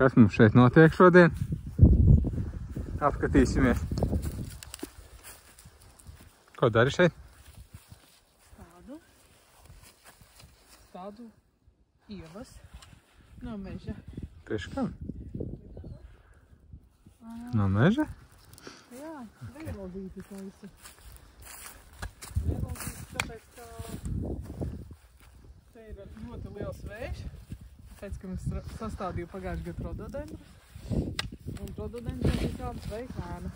kas mums šeit notiek šodien. Apskatīsimies. Ko dari šeit? Tādu ievas no meža. Priekš kam? No meža? Jā, vēlodīti taisu. Vēlodīti, tāpēc, ka te ir ļoti liels vējš. Tāpēc, ka mēs sastādīju pagājuši gadu rododendrus. Un rododendriem ir kādas veikāna.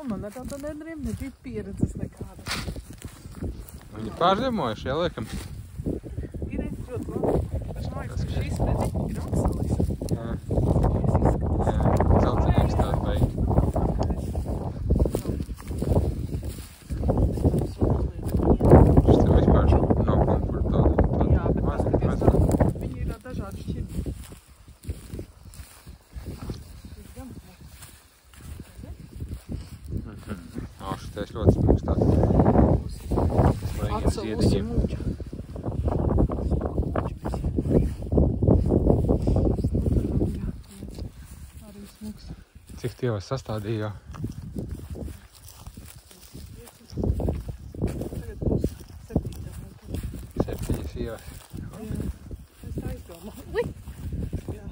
Un man ar rododendriem nebija pieredzes nekāda. Viņi pārzemojuši, jā, liekam? Ir ļoti labi. Taču man liekas, ka šīs medzi ir akselis. Jā. Jā, zeltainīgs tāds vajag. Šis te vispār nav komfortāli. Jā, bet paskaties tā, viņi ir dažādi šķirni. Šitais ļoti smags tāds. Atsalusi mūķa. Arī smags. Cik tievas sastādīja jau? Tagad būs 7. 7 ievas. Es aizdomāju. Ui! Jā,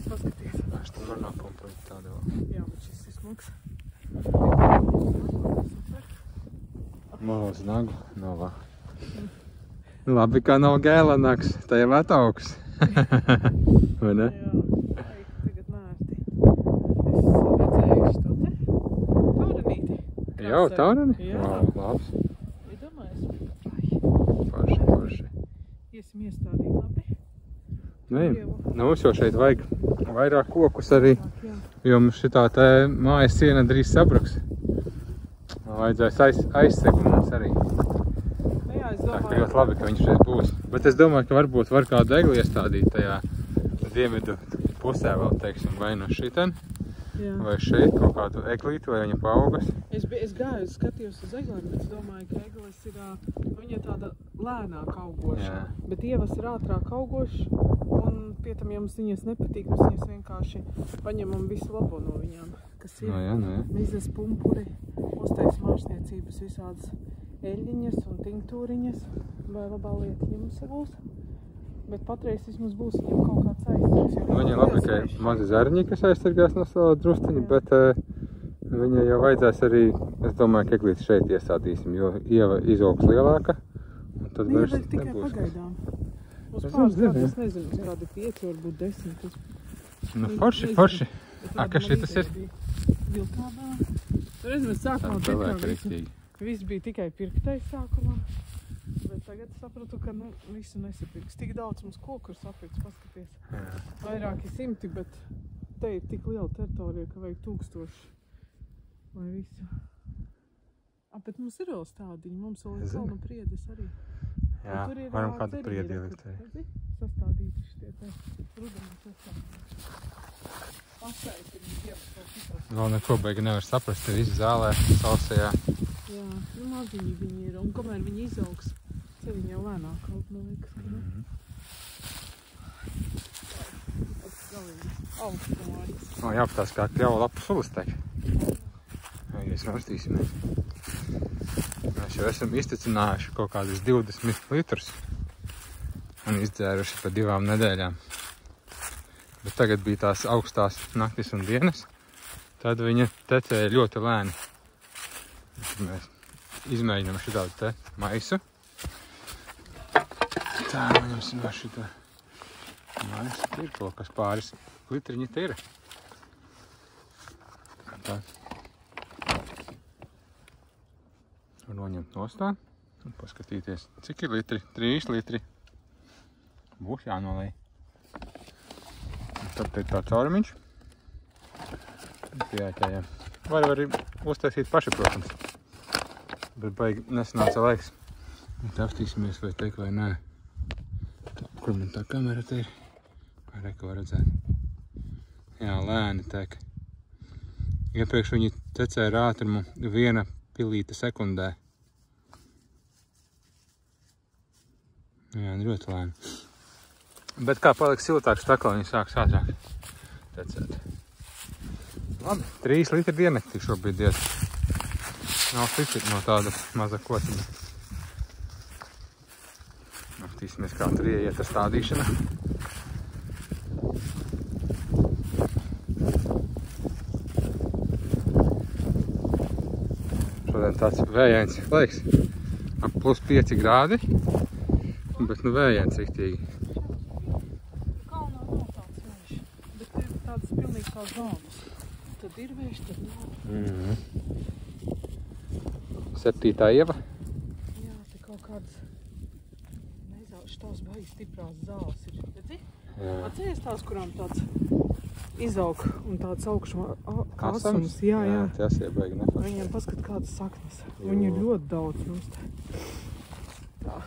paskaties. Šeit var nav komforta tāda vēl. Jā, bet šis ir smags. Malos nagu novā. Labi, kā nav gēlanaks, tā jau ataugs. Vai ne? Jā, tagad nērti. Es redzējuši to te. Taurenīti. Jau, taureni? Jā. Wow, labs. Iedomājies. Forši. Iesim iestādīt labi. Nu, mums jau šeit vajag vairāk kokus arī, jo mums šitā te mājas siena drīz sabruks. Vajadzēs aizsegumums arī. Jā, es Tā domāju. ka ļoti labi, ka viņš šeit būs. Bet es domāju, ka varbūt var kādu egli iestādīt tajā dienvidu pusē vēl, teiksim, vai no šiten, vai šeit kaut kādu eglīti, vai viņa paaugas. Es gāju, skatījos uz eglēm, bet es domāju, ka egles ir, viņa ir tāda lēnāk augoša. Jā. Bet ievas ir ātrāk augoša, un pie tam, ja mums viņas nepatīk, mēs viņas vienkārši paņemam visu labo no viņām, kas ir. No jā. Mizas, pumpuri, uztais māksniecības visādas eļļiņas un tinktūriņas, vai labā lietiņa mums būs. Bet patreiz vismaz būs viņam kaut kāds aizsargs. Viņa ir labi, ka mazi zarņi, kas aizsargās no savu drustiņu, bet viņa jau vajadzēs arī, es domāju, ka eglīti šeit iestādīsim, jo ieva izaugs lielāka, un tad vairs nebūs. Tikai pagaidām. Uz pāris gadu, es nezinu, kādi 5, varbūt 10. Nu, forši. Kas šitas ir? Vilkādā. Reiz mēs sākumā viss bija tikai pirktais sākumā. Bet tagad sapratu, ka visu nesapirks. Tik daudz mums koku ir sapirks, paskaties. Vairāki 100, bet te ir tik liela teritorija, ka vajag 1000. Lai visu. Bet mums ir vēl stādiņi, mums vēl ir kalnu priedes arī. Jā, varam kādu priedi ielikt. Sastādīti šitie te rudenī sastādīti. Vēl neko beigi nevar saprast, te visi zālē, sausajā. Jā, maziņi viņi ir, un kamēr viņi izaugs, te viņi jau lēnāk kaut, man liekas, ka ne? Jāpatās kā kļauva lapu sulas teik. Mēs rastīsimies. Mēs jau esam iztecinājuši kaut kādus 20 litrus un izdzēruši pa 2 nedēļām. Bet tagad bija tās augstās naktis un dienas, tad viņa tecēja ļoti lēni. Mēs izmēģinām šitādu te maisu. Tā, maņemsim no šitā maisu. Ir kaut kas pāris litriņi te ir. Tā. Var noņemt nostā un paskatīties, cik ir litri. 3 litri. Būs jānolej. Tad te ir tā caurumiņš. Pieēķējam. Var arī uztaisīt paši, protams. Bet baigi nesanāca laiks. Te apstīsimies, vai teik vai nē. Kur man tā kamera te ir? Vai reka var redzēt? Jā, lēni teik. Iepriekš viņi tecēja ar ātrumu 1 pilīte sekundē. Jā, ļoti lēni. Bet kā paliks siltāks, tā kā viņi sāks ātrāk tecēt. Labi, 3 litri diennaktī šobrīd iet. Nav slikti no tāda maza kociņa. Aptīsimies, kā tur ieiet ar stādīšanu. Šodien tāds vējains laiks. Ap plus 5 grādi, bet nu vējains riktīgi. Kalnā nav tāds vējš, bet ir tādas pilnīgi kā zāmas. Tad ir vējš, tad nav. 7. ieva. Jā, te kaut kādas tās baigi stiprās zāles ir. Redzi? Atceries tās, kurām tāds izaug un tāds augšumā asums. Jā. Tas ir baigi neforši. Viņiem paskat kādas saknes. Viņi ir ļoti daudz mums te. Tā.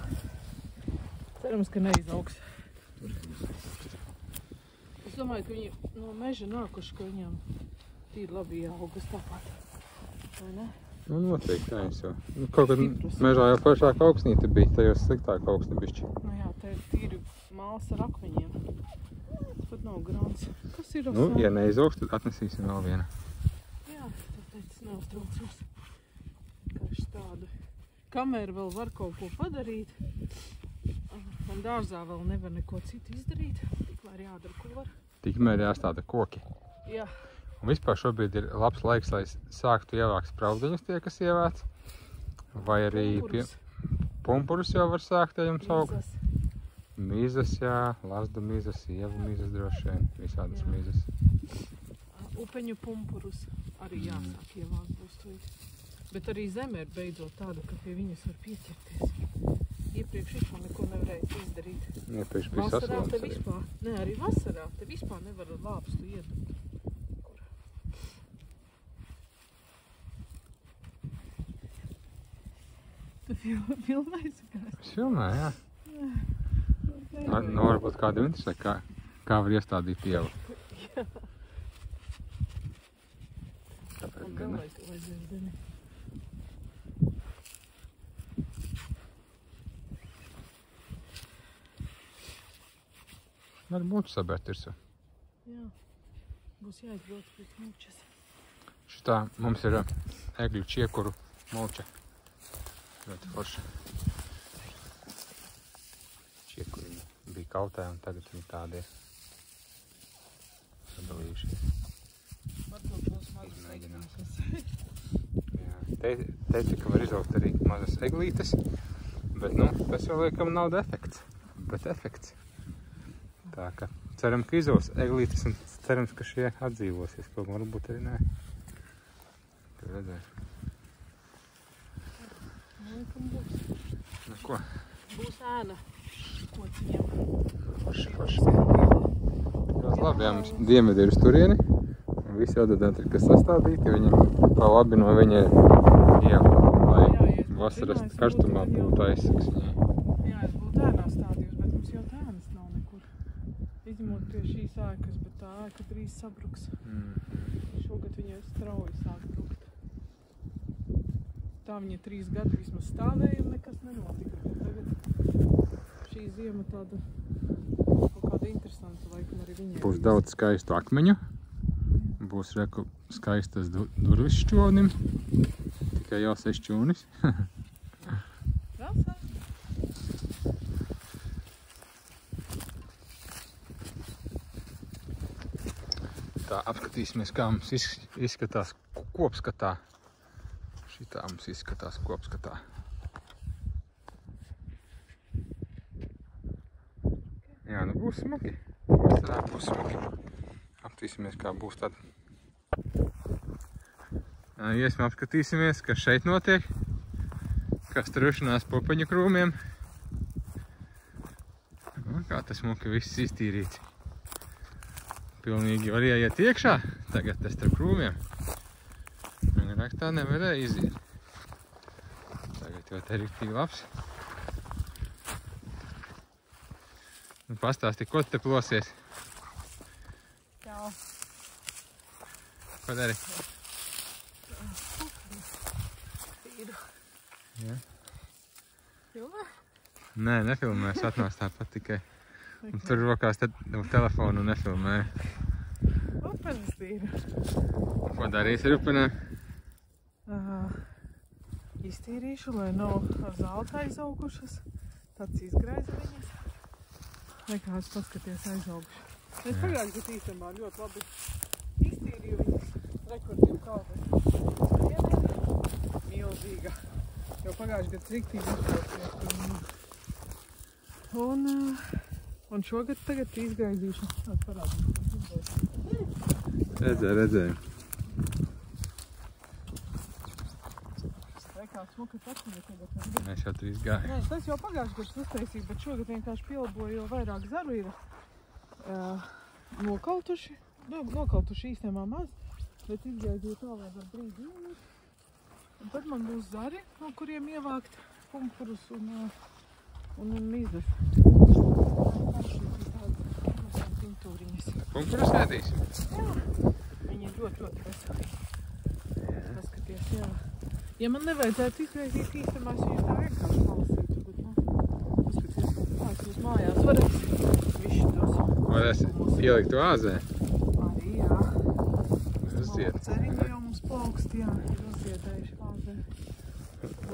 Cerams, ka neizaugs. Es domāju, ka viņi no meža nākuši, ka viņiem tīri labi jāaugas tāpat. Vai ne? Nu, noteikti, jā, jau. Nu, kaut kad mežā jau pašāk augsnīte bija, tajos sliktāk augsni bišķi. Nu jā, te ir tīri māls ar akmeņiem. Tas pat nav grāns. Kas ir Nu, ja neizaugs, tad atnesīsim vēl vienu. Jā, tāpēc neuztraucos. Karš tādu. Kamēr vēl var kaut ko padarīt, un dārzā vēl nevar neko citu izdarīt, tikmēr jādara, ko var. Tikmēr jāstāda koki. Jā. Un vispār šobrīd ir labs laiks, lai sāktu ievākt spraudiņus tie, kas ievāc. Vai arī pumpurus jau var sākt, ja jums aug. Mizas, jā, lazdu mizas, ievu mizas droši vien, visādas mizas. Upeņu pumpurus arī jāsāk ievākt būs to. Bet arī zeme ir beidzot tāda, ka pie viņas var pieķerties. Iepriekš vispār neko nevarēja izdarīt. Iepriekš bija vasarā saslons te vispār, ne, arī vasarā te vispār nevar lāpstu iedot. Tu filmēsi kāds? Es filmēju, jā. Nu, varbūt kādu interesē, kā var iestādīt ievu. Jā. Kāpēc Un gan ne? vēl aizvien zini. Var mūču sabērt virsū. Jā. Būs jāizbrauc pēc mūčas. Šitā mums ir egļu čiekuru mulča. Ļoti forši. Čiekuri bija kautē un tagad viņi tādi ir sadalījušies. Varbūt būs mazas egļītes. Jā. Teica, ka var izaugt arī mazas eglītes, bet nu, tas jau liekam nav defekts, bet efekts. Tā ka ceram, ka izaus eglītes un cerams, ka šie atdzīvosies. Kaut varbūt arī nē. Tur redzēs. Nu, ko? Būs ēna kociņiem. Forši. Ļoti labi, jā, mums diemedi ir uz turieni. Un visi atdodēti, kas sastādīti, viņam pa labi no viņa ievu, lai vasaras karstumā būtu aizsaks viņai. Jā, es būtu ēnā stādījus, bet mums jau ēnas nav nekur. Izņemot pie šīs ēkas, bet tā ēka drīz sabruks. Šogad viņa strauji sāk brukt. Tā viņa 3 gadi vismaz stāvēja un nekas nenotika. Tagad šī ziema tāda kaut kāda interesanta laikam arī viņai. Būs daudz skaistu akmeņu. Būs reku skaistas durvis šķonim. Tikai jau 6 šķonis. Tā, apskatīsimies, kā mums izskatās kopskatā. Šitā mums izskatās kopskatā. Jā, nu būs smuki. Vasarā būs smuki. Apskatīsimies, kā būs tad. Iesim apskatīsimies, kas šeit notiek. Kas trušanās pupeņu krūmiem. Kā tas smuki viss iztīrīts. Pilnīgi var ieiet iekšā. Tagad tas starp krūmiem. Agrāk tā nevarēja iziet. Tagad jau te ir riktīgi labs. Nu, pastāsti, ko tu te plosies? Jā. Ko dari? Tīru. Jā. Filmē? Nē, nefilmēs, atnāc tāpat tikai Un tur rokās telefonu nefilmē. Rupenes tīra. Ko darīs rupenē? Iztīrīšu, lai nav ar zelta aizaugušas. Tāds izgraiza viņas. Nekāds paskaties aizauguši. Es pagājuši, bet īstenībā ļoti labi iztīrīju viņas rekordiem kādai. Viena milzīga. Jo pagājuši gads riktīgi izpilsies. Un šogad tagad izgraizīšu. Parādīšu. Redzēju. Smuka tačņa tagad. Mēs jau tur izgāju. Nē, tas jau pagājuši gads uztaisīju, bet šogad vienkārši pielaboju, jo vairāk zaru ir nokautuši. Nokautuši īstenībā maz, bet izgraizīju tā, lai var brīdi ielikt. Un tad man būs zari, no kuriem ievākt pumpurus un mizas. Pumpurus ēdīsim? Jā. Viņi ir ļoti veselīgi. Paskaties, jā. Ja man nevajadzētu izgraizīt īstenībā, es viņu tā vienkārši palasītu, bet, paskaties, kāds jūs mājās varēs viši tos. Varēs ielikt āzē? Arī, jā. Uzzied. Ceriņi jau mums plaukst, jā, ir uzziedējuši āzē.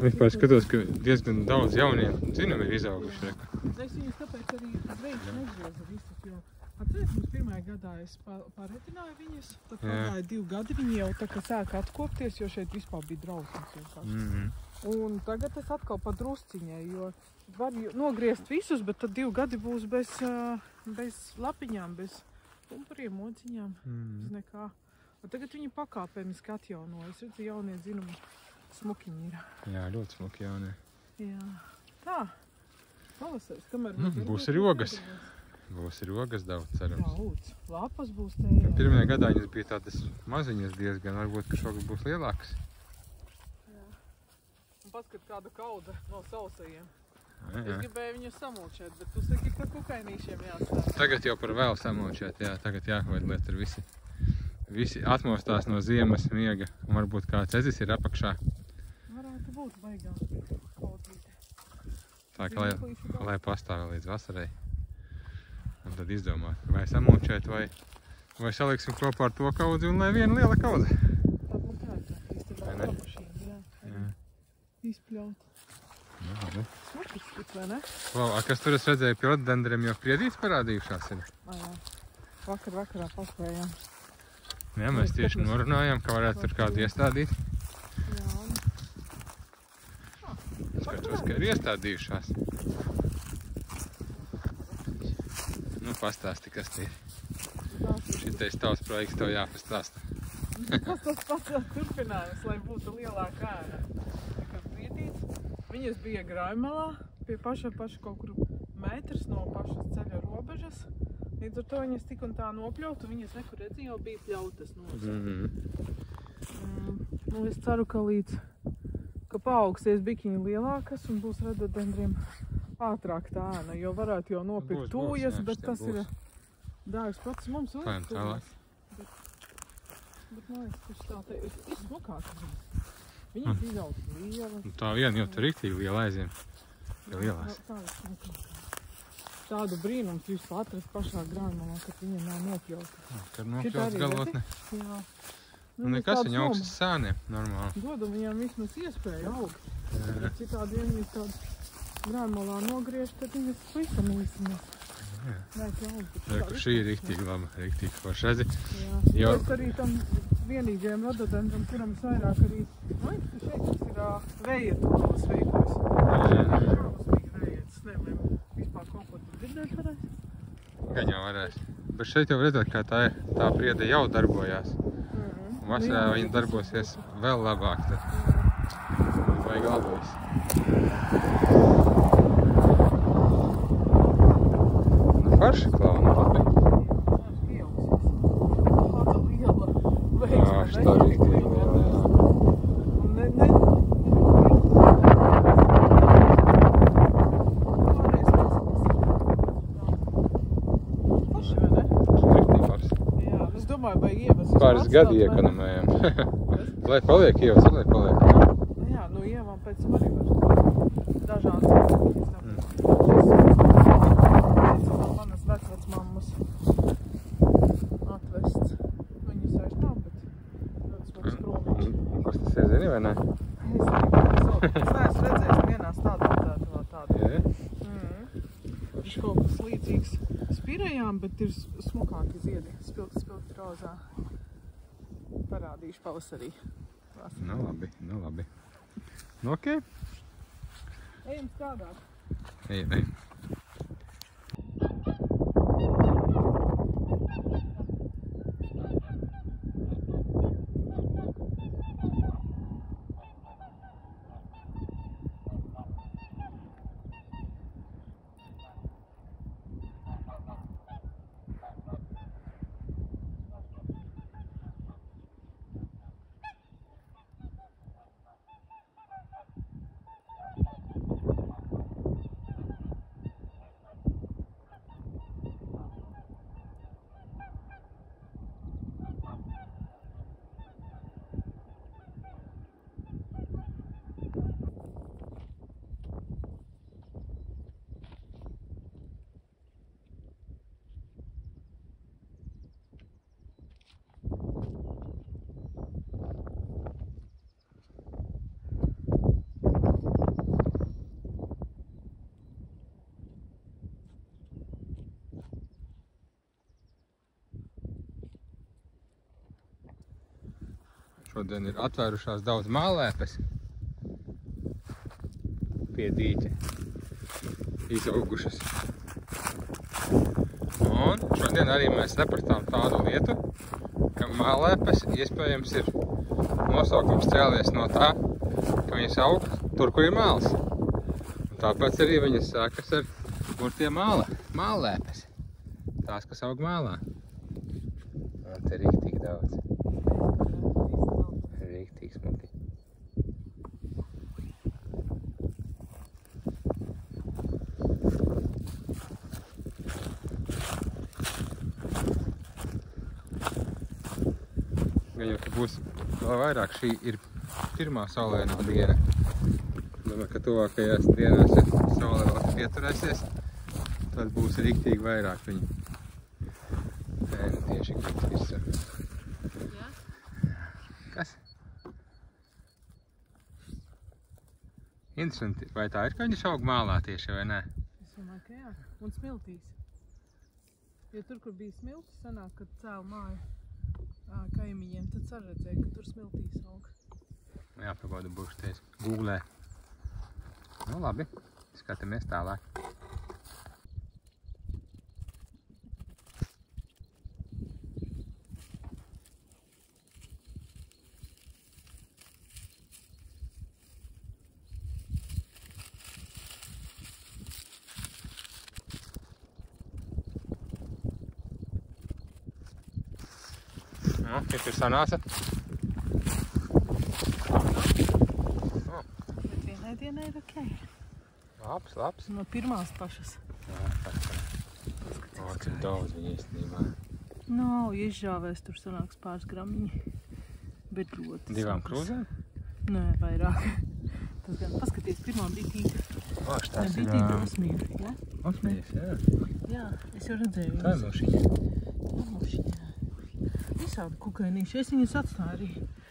Vispār skatos, ka diezgan daudz jauniem dzinumi ir izauguši. Es viņus tāpēc arī uzreiz negriezu visus, jo atceries, mums pirmajā gadā es paretināju viņus, tad pagāja 2 gadi, viņi jau tā kā sāka atkopties, jo šeit vispār bija drausmas. Un tagad es atkal padrusciņai, jo var nogriezt visus, bet tad 2 gadi būs bez lapiņām, bez pumpuriem, mociņām, bez nekā. Un tagad viņi pakāpeniski atjauno. Es redzu, jaunie dzinumi smukiņi ir. Jā, ļoti smuki jaunie. Jā. Tā. Pavasars, kamēr būs arī ogas. Būs arī ogas daudz, cerams. Daudz. Lapas būs te, jā. Pirmajā gadā viņas bija tādas maziņas diezgan, varbūt, ka šogad būs lielākas. Jā. Un paskat kāda kauda no sausajiem. Jā. Es gribēju viņus samulčēt, bet tu saki, ka kukainīšiem jāstāv. Tagad jau par vēl samulčēt, jā. Tagad jāhod, lai tur visi atmostās no ziemas miega. Un varbūt kāds ezis ir apakšā. Varētu būt baigā kaudīte. Tā kā lai pastāv līdz vasarai. Un tad izdomāt, vai samulčēt, vai saliksim kopā ar to kaudzi un lai viena liela kaudze. Tā būtu tā, īstenībā labušīm, jā. Izpļaut. Jā, Smukiski, vai ne? Kas tur es redzēju, pie rododendriem jau priedītes parādījušās ir? Jā. Vakarā paspējām. Jā, mēs tieši norunājām, ka varētu tur kādu iestādīt. Jā. Skatos, ka ir iestādījušās. Nu, pastāsti, kas te ir. Šitais tavs projekts tev jāpastāsta. Tas pats turpinājums, lai būtu lielāka ēna. Kad priedīts, viņas bija Graimalā, pie paša kaut kur metrs no pašas ceļa robežas. Līdz ar to viņas tik un tā nopļautu, viņas nekur redzēja, jau bija pļautas Nu, es ceru, ka paaugsies bikiņi lielākas un būs rododendriem ātrāk tā ēna, jo varētu jau nopirkt tūjas, bet tas ir dārgs pats mums vajag tūjas. Bet man liekas, ka tā te ir smukākas. Viņas izaugs lielas. Tā viena jau tur riktīgi liela aiziem. Lielās. Tādu brīnums vispār atrast pašā Graimalā, kad viņa nav nopļauta. Tur nopļauts galotne. Jā. Nu, nekas viņa augstas sāniem, normāli. Dodam viņām vismaz iespēju augt. Citādi, ja viņas tādu Graimalā nogriež, tad viņas pavisam īsinās. Šī ir riktīgi laba, riktīgi forša. Jā, es arī tam vienīgajam rododendram, kuram es vairāk arī, man liekas, ka šeit tas ir vējietu malas veikojs. Šausmīgi vējietas, nevajag vispār kaut ko dzirdēt varēs. Gan jau varēs. Bet šeit jau redzēt, kā tā priede jau darbojās. Vasarā viņa darbosies vēl labāk, tad vajag labojas. Farši klauna labi. Tāda liela veiksme. Jā, tā riktīgi liela, jā. Paši, vai ne? Riktīgi labs. Jā, es domāju, vai ievas. Pāris gadi iekonomējam. Lai paliek ievas, lai paliek. Jā, nu ievām pēc tam arī var dažādas. tieši kaut kas līdzīgs spirējām, bet ir smukāki ziedi, spilgti rozā. Parādīšu pavasarī. Nu labi, nu labi. Nu ok. Ejam strādāt. Ejam. Šodien ir atvērušās daudz mālēpes pie dīķa, izaugušas. Un šodien arī mēs sapratām tādu lietu, ka mālēpes iespējams ir nosaukums cēlies no tā, ka viņas aug tur, kur ir māls. Un tāpēc arī viņas sākas ar burtiem mālēpes. Tās, kas aug mālā. Un te ir tik daudz. Rīktīgi smuki. Gan jau, ka būs vēl vairāk, šī ir pirmā saulainā diena. Domāju, ka tuvākajās dienās, ja saule vēl pieturēsies, tad būs rīktīgi vairāk viņu. Tieši gribas izsaka. Kas? Interesanti, vai tā ir, ka viņš aug mālā tieši, vai nē? Es domāju, ka jā. Un smiltīs. Jo tur, kur bija smiltis, sanāk, kad cēl māju kaimiņiem, tad saredzēja, ka tur smiltīs aug. Jā, pagaudu būšu teicis. Googlē. Nu labi, skatāmies tālāk. Nu, kas ir sanāca? Bet vienai dienai ir ok. Labs. No pirmās pašas. Jā, cik daudz viņa īstenībā. Nav izžāvēs, tur sanāks pāris gramiņi. Bet ļoti. 2 krūzēm? Nē, vairāk. Tas gan paskaties, pirmā bitīte. Tās ir bitīte osmīga, jā? Osmīgas, jā. Jā, es jau redzēju Tā ir mūšiņa. Visādi kukainīši. Es viņus atstāju arī.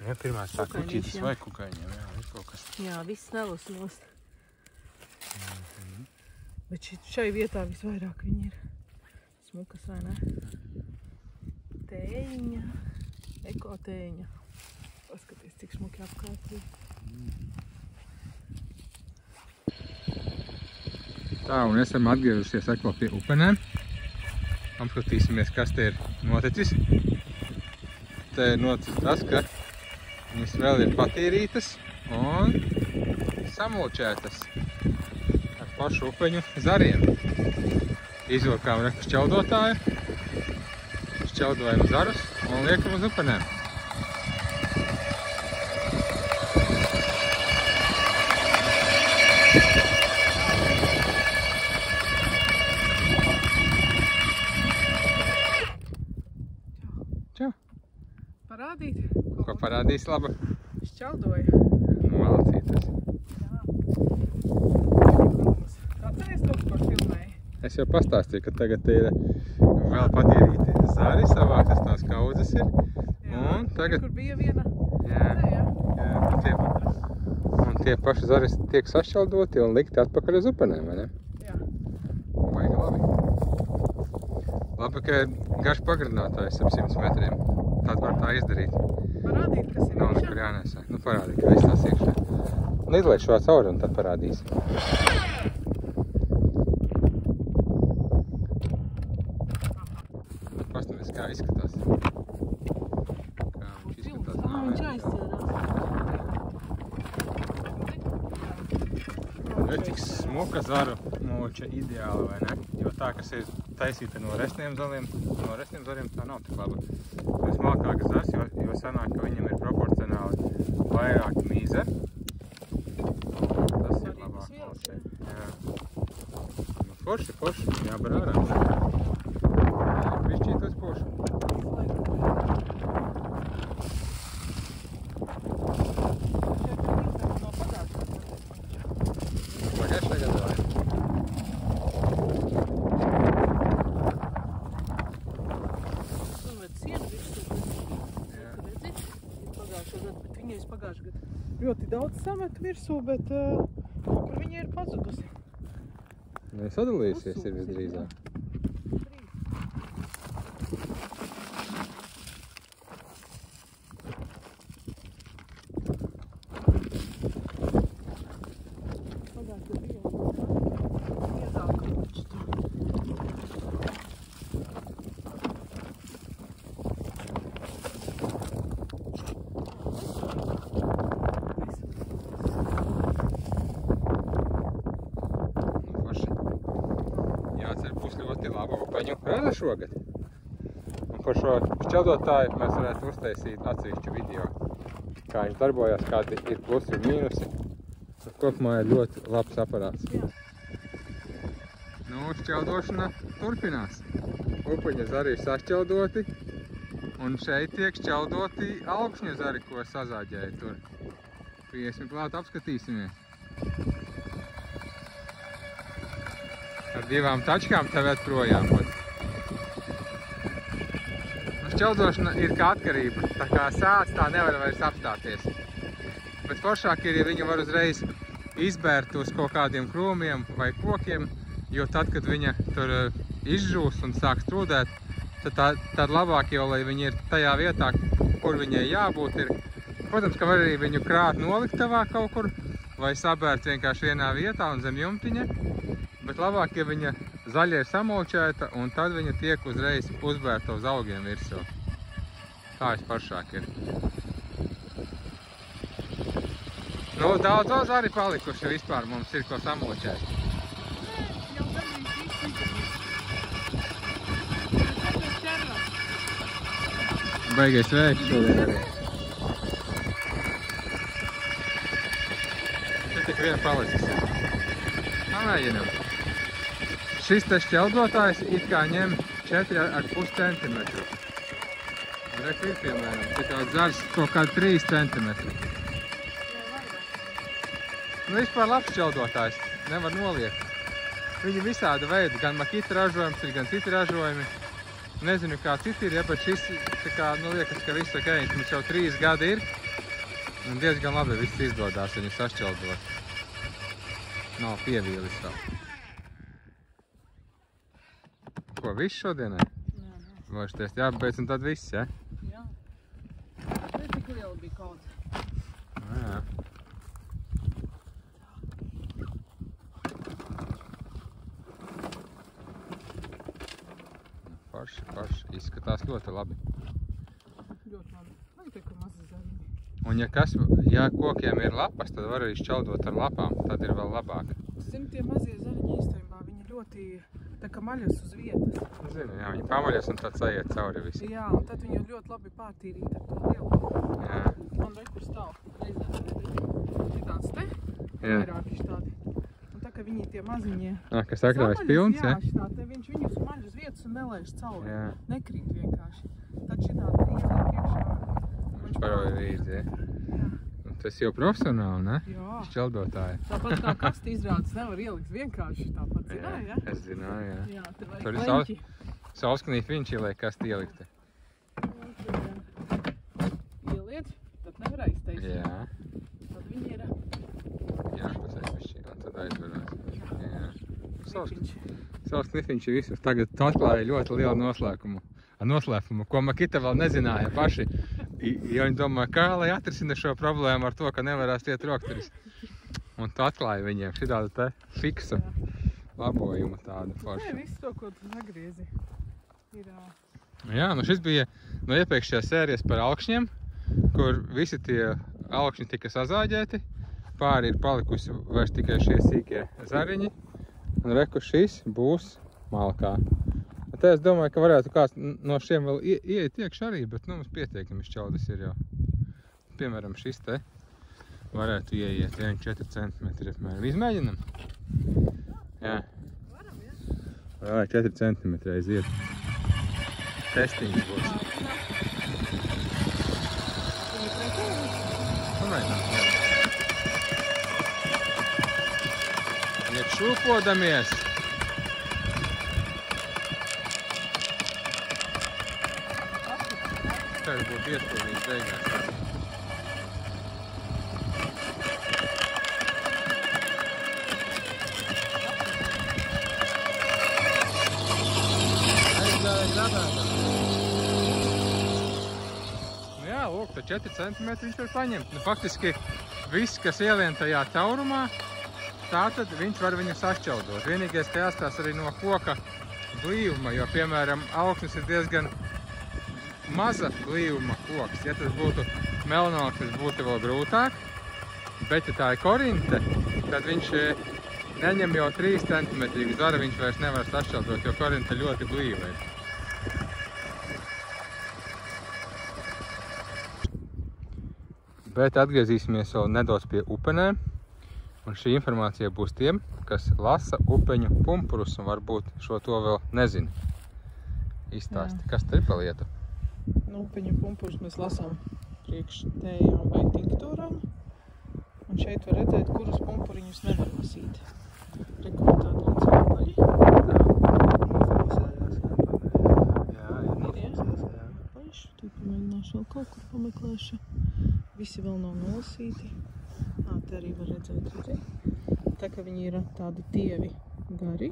Jā, pirmās tā kuķītes vai kukaiņiem, jā, ir kaut kas. Jā, viss nelas nost. Bet šai vietā visvairāk viņi ir smukas, vai ne? Tēņa, ekotēņa. Paskaties, cik smuki apkārt ir. Tā, un esam atgriezusies atkal pie upenēm. Apskatīsimies, kas te ir noticis. Te ir noticis tas, ka viņas vēl ir patīrītas un samulčētas ar pašu upeņu zariem. Izvilkām reku šķeldotāju, šķeldojam zarus un liekam uz upenēm. Čau! Parādīt? Ko parādīs laba? Šķeldoja. Malacītas. Jā. Atceries to, ko filmēji? Es jau pastāstīju, ka tagad ir vēl patīrīti zari, savāktas tās kaudzes ir. Un tagad... Kur bija viena? Jā. Un tie paši zari tiek sašķeldoti un likti atpakaļ uz upenēm, vai ne? Jā. Baigi labi. Labi, ka ir garš pagarinātājs ap 100 metriem. Tad var tā izdarīt. Parādīt, kas ir nav iekšā? nekur jānesāk. Nu, parādīt, ka viss tās iekšā. Nu, izliec šo cauri un tad parādīs. Pastaties, kā izskatās. Kā viņš izskatās. Viņš aizķērās. Cik smuka zaru mulča ideāli, vai ne? Jo tā, kas ir taisīta no resniem zariem, tā nav tik laba. Jo smalkākas zars, jo sanāk, ka viņam ir proporcionāli vairāk mīzeri. Tas ir labāk mulčai. Jā. Nu, forši, jābar ārā. Višķīt uz pušu. Ļoti daudz sametu virsū, bet kur viņa ir pazudusi. Viņa sadalījusies ir visdrīzāk. Pagājušajā bija iedāka muču tur. Rada šogad. Un par šo šķeldotāju mēs varētu uztaisīt atsevišķu video. Kā viņš darbojās, kādi ir plusi un mīnusi. Kopumā ir ļoti labs aparāts. Jā. Nu, šķeldošana turpinās. Upuņa zari ir sašķeldoti. Un šeit tiek šķeldoti augšņu zari, ko sazāģēja tur. Iesim klāt, apskatīsimies. Ar divām tačkām tev iet projām. Šķeldošana ir kā atkarība, tā kā sāc tā nevar vairs apstāties. Bet foršāk ir, ja viņu var uzreiz izbērt uz kaut kādiem krūmiem vai kokiem, jo tad, kad viņa tur izžūs un sāk strūdēt, tad labāk jau, lai viņa ir tajā vietā, kur viņai jābūt ir. Protams, ka var arī viņu krāt noliktavā kaut kur, vai sabērt vienkārši vienā vietā un zem jumtiņa. Bet labāk, ja viņa zaļa ir samulčēta, un tad viņa tiek uzreiz uzbērta uz augiem virsū. Tā visparšāk ir. Nu, daudz arī palikuši vispār mums ir ko samulčēt. Jau gandrīz viss Baigais vējš šodien arī. Šeit tik vien palicis. Pamēģinam. Šis te šķeldotājs it kā ņem 4,5 cm. Reku ir piemēram, citāds zars kaut kādi 3 cm. Nu, vispār labs šķeldotājs, nevar noliekt. Viņi visāda veida, gan makita ražojums ir, gan citi ražojumi. Nezinu, kā citi ir, ja, bet šis, tā kā, nu, liekas, ka viss ok, mums jau 3 gadi ir. Un diezgan labi viss izdodās viņu sašķeldot. Nav pievīlis vēl. Ko, viss šodienai? Vai šities jāpabeidz un tad viss, ja? Jā. Ne tik liela bija kaut. Jā. Forši. Izskatās ļoti labi. Ļoti labi. Vai te, ka mazi zariņi. Un ja kokiem ir lapas, tad var arī šķeldot ar lapām, tad ir vēl labāk. Tie mazie zariņi īstenībā, viņi ļoti tā kā maļas uz vietas. Zinu, jā, viņi pamaļas un tad sajiet cauri visi. Jā, un tad viņi ļoti labi pārtīrīt ar to lielu. Jā. Man rekur stāv. Ir tāds te, vairāki štādi. Un tā, ka viņi tie maziņie kas agrājas pilns, ja? Jā, šitādi, viņš viņus maļ uz vietas un nelaiž cauri. Jā. Nekrīt vienkārši. Tad šitādi ieliek iekšā. Viņš paroja rīdzi, ja? Jā. Tas jau profesionāli, ne? Jā. Šķeldotāji. Tāpat kā kasti izrādes nevar ielikt vienkārši tāpat, zināji, ja? Es zināju, jā. Jā, te vajag Tur ir leņķi. sausknīt viņš ieliek kasti ielikti. Ieliet, tad nevar aiztaisīt. Jā. Tad viņi ir... Jā, tas ir višķi, un tad aizvarās. Jā. Sausknīt. Savs knifiņš ir visur. Tagad tu atklāja ļoti lielu noslēpumu, ko Makita vēl nezināja paši. Ja viņi domāja, kā lai atrisina šo problēmu ar to, ka nevarēs iet rokturis. Un tu atklāja viņiem šitādu te fiksu labojumu tādu foršu. Nē, visu to, ko tu sagriezi. Ir... Jā, nu šis bija no iepriekšējās sērijas par alkšņiem, kur visi tie alkšņi tika sazāģēti. Pāri ir palikusi vairs tikai šie sīkie zariņi. Un reku šis būs malkā. Te es domāju, ka varētu kāds no šiem vēl ieiet iekš arī, bet nu mums pietiekami šķaudis ir jau. Piemēram, šis te varētu ieiet 1,4 cm apmēram. Izmēģinam? Jā. Varam, jā? Vai 4 cm aiziet. Testiņš būs. Pamēģinām, jā. Iet šūpodamies. Kā būtu iespējams beigās. Nu jā, lūk, tā 4 cm viņš var paņemt. Nu, faktiski viss, kas ielien tajā taurumā, tātad viņš var viņu sašķeldot. Vienīgais, ka jāstās arī no koka blīvuma, jo, piemēram, alksnis ir diezgan maza blīvuma koks. Ja tas būtu melnalksnis, būtu vēl grūtāk, bet ja tā ir korinte, tad viņš neņem jau 3 cm zara, viņš vairs nevar sašķeldot, jo korinte ļoti blīva ir. Bet atgriezīsimies vēl nedaudz pie upenēm. Un šī informācija būs tiem, kas lasa upeņu pumpurus un varbūt šo to vēl nezina. Izstāsti, kas te ir pa lietu? Nu, upeņu pumpurus mēs lasām priekš tējām vai tinktūrām. Un šeit var redzēt, kurus pumpuriņus nevar lasīt. Rekomendāti līdz apaļi. Tad pamēģināšu vēl kaut kur pameklēšu. Visi vēl nav nolasīti. Te arī var redzēt, tā ka viņi ir tādi tievi gari,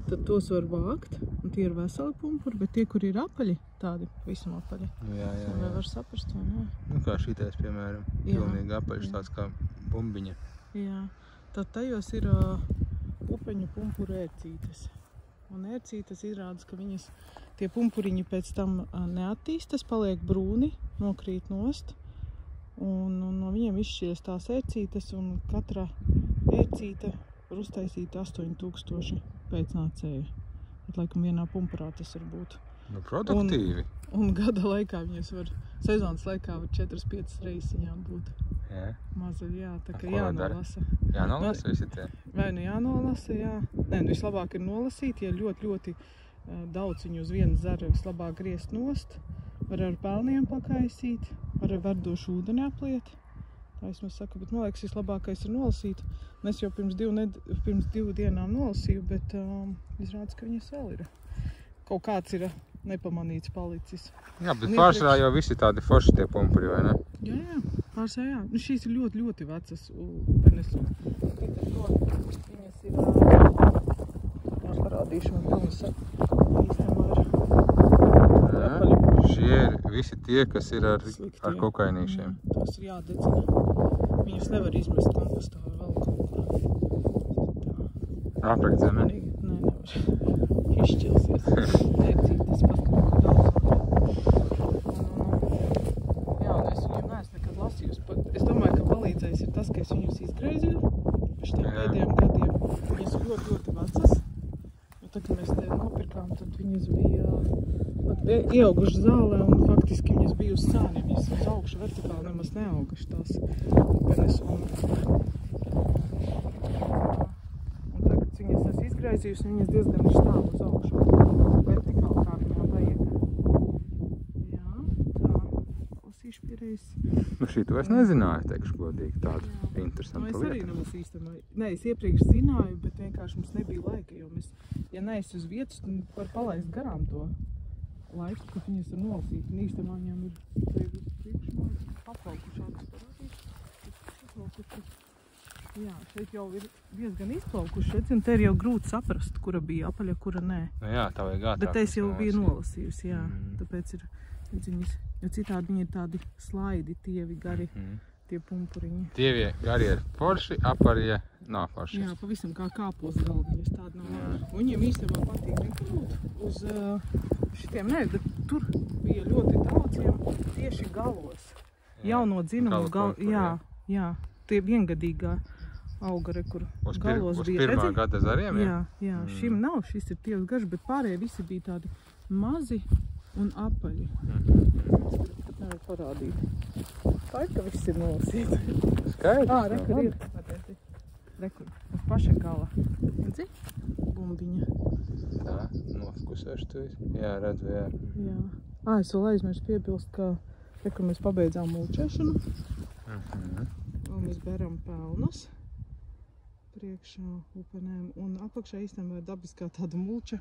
tad tos var vākt, un tie ir veseli pumpuri, bet tie, kur ir apaļi, tādi visam apaļi. Jā. Vai var saprast, vai ne? Nu, kā šitais, piemēram, pilnīgi apaļš, tāds kā bumbiņa. Jā. Tad tajos ir upeņu pumpuru ērcītes. Un ērcītes izrādas, ka viņas, tie pumpuriņi pēc tam neattīstas, paliek brūni, nokrīt nost. Un no viņiem izšķies tās ērcītes, un katra ērcīte var uztaisīt 8000 pēcnācēju. Bet, laikam, vienā pumpurā tas var būt. Nu, produktīvi. Un gada laikā viņas var, sezonas laikā var 4-5 reizes viņām būt. Jā. Mazaļi, jā, tā kā jānolasa. Jānolasa visi tie? Vai nu jānolasa, jā. Nē, nu vislabāk ir nolasīt, ja ļoti daudz viņu uz vienu zaru vislabāk griezt nost. Var ar pelniem pakaisīt, var ar verdošu ūdeni apliet. Tā es saku, bet man liekas, vislabākais ir nolasīt. Un es jau pirms 2 dienām nolasīju, bet izrādās, ka viņas vēl ir. Kaut kāds ir nepamanīts palicis. Jā, bet pārsvarā jau visi tādi forši tie pumpuri, vai ne? Jā, pārsvarā jā. Nu, šīs ir ļoti vecas upenes. Viņas ir, parādīšu man pilnas īstenībā ir. Šie ir visi tie, kas ir ar kokainīšiem. Tās ir jādedzina. Viņas nevar izmest kompostā vai vēl kaut kur. Aprakt zemē? Nē, nevar. Izšķilsies. Ērcītes pat kaut ko daudz. Jā, un es viņiem neesmu nekad lasījusi. Es domāju, ka palīdzējis ir tas, ka es viņus izgriezīju. Pēc tiem pēdējiem gadiem viņas ļoti vecas. Tad, kad mēs te nopirkām, tad viņas bija ieaugušas zālē un faktiski viņas bija uz sāniem. Viņas uz augšu vertikāli nemaz neauguši tās upenes. Un tagad viņas esmu izgraizījusi un viņas diezgan ir stāv uz augšu. Vertikāli, kā viņām vajag. Jā, tā. Lasīšu pierreiz. Nu šī to es nezināju, teikšu godīgi, tādu interesantu lietu. Es arī nemaz īstenībā. Nē, es iepriekš zināju, bet vienkārši mums nebija laika, jo mēs, ja neesi uz vietas, tad var palaist garām to laiku, kad viņas ir nolasīt. Un īstenībā viņām ir priekšmā patraukušākas parādīt. Jā, šeit jau ir diezgan izplaukuši, redz, un te ir jau grūti saprast, kura bija apaļa, kura nē. Nu jā, tā vajag ātrāk. Bet es jau biju nolasījusi, jā. Tāpēc ir, viņas, jo citādi viņi ir tādi slaidi, tievi gari, tie pumpuriņi. Tievie gari ir forši, apaļie nav forši. Jā, pavisam kā kāpos galviņas, tādi nav labi. Un viņiem īstenībā patīk nekarūt uz šitiem, nē, bet tur bija ļoti daudziem tieši galos. Jauno dzinumu jā, tie viengadīgā augare, kur galos bija. Uz pirmā gada zariem, jā? Jā, šim nav, šis ir tievs garš, bet pārējie visi bija tādi mazi un apaļi. Nevar parādīt. Tā ir, ka viss ir nolasīts. Skaidrs? Rekur ir. Rekur, uz paša gala. Redzi? Bumbiņa. Tā, noskusēšu tu visu. Jā, redzu, jā. Jā. Es vēl aizmirstu piebilst, ka rekur mēs pabeidzām mulčēšanu. Un mēs beram pelnas priekšā upenēm. Un apakšā īstenībā dabiskā tāda mulča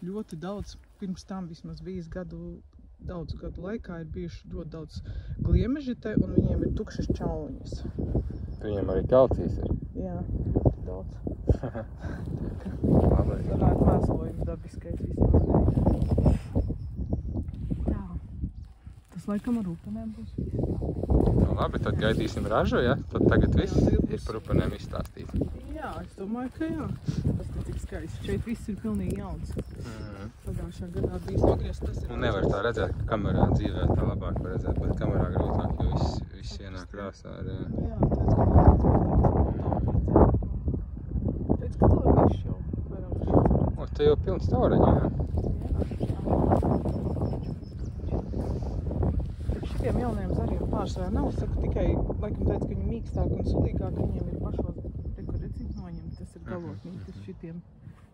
ļoti daudz. Pirms tam vismaz bijis daudzu gadu laikā ir bijuši ļoti daudz gliemeži te, un viņiem ir tukšas čauņas. Viņiem arī kalcijas ir. Jā, ļoti daudz. Sanāk mēslojums dabiskais vismaz. Jā. Tas laikam ar upenēm būs viss. Nu labi, tad gaidīsim ražu, ja? Tad tagad viss ir par upenēm izstāstīts. Jā, es domāju, ka jā. Tas ir tik skaisti. Šeit viss ir pilnīgi jauns. Pagājušā gadā bijis nogriezts. Un nevar tā redzēt, ka kamerā dzīvē tā labāk var redzēt, bet kamerā grūtāk, jo viss ienāk krāsā. Jā, tāds, ka redz, ka tauriņš jau vairāk redzēt. O, te jau pilns tauriņu, jā? Šitiem jaunajiem zariem pārsvarā nav. Saku tikai, laikam teica, ka viņi mīkstāk un sulīgāk, viņiem ir pašos, redzi, noņemts. Tas ir galotnītes šitiem.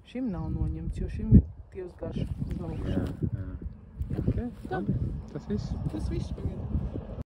Šim nav noņemts, jo šim ir tievs garš uz augšu. Jā. Ok, labi. Tas viss. Tas viss pagaidām.